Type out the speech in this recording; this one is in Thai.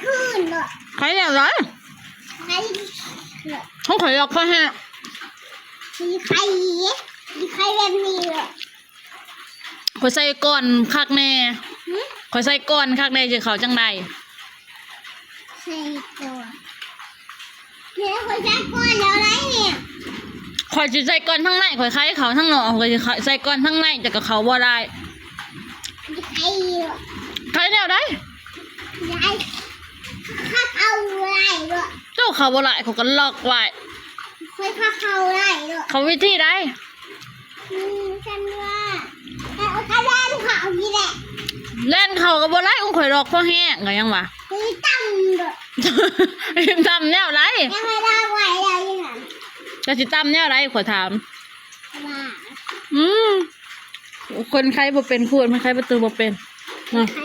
ขึ้นเลยใครเนี่ยร้อยใครต้องขอยอกเขาฮะมีใครแบบนี้เลยขอยใส่ก้อนคักแน่ขอยใส่ก้อนคักแน่จะเขาจังใดใส่ก่อนเนี่ยคนใส่ก่อนแล้วไรเนี่ยขอยจะใส่ก้อนทั้งในขอยใครเขาทั้งนอกขอยจะใส่ก้อนทั้งในจะกับเขาบ่ได้ใครเนี่ยได้ยายข้าเอาไรด้วยเจ้าเขาบ่ได้เขาก็ล็อกไว้ค่อยข้าเอาไรด้วยเขาวิธีได้ฉันว่าถ้าเล่นเขาที่แหละเล่นเขาก็บ่ได้อุ้งข่อยล็อกเพราะแห้งก็ยังวะตั้มด้วยตำแนวไรยังไม่ได้ไว้เลยยังไงจะสิตำแนวไรขอถามว่าคนใครบ่เป็นพูดมันใครประตูบ่เป็นใคร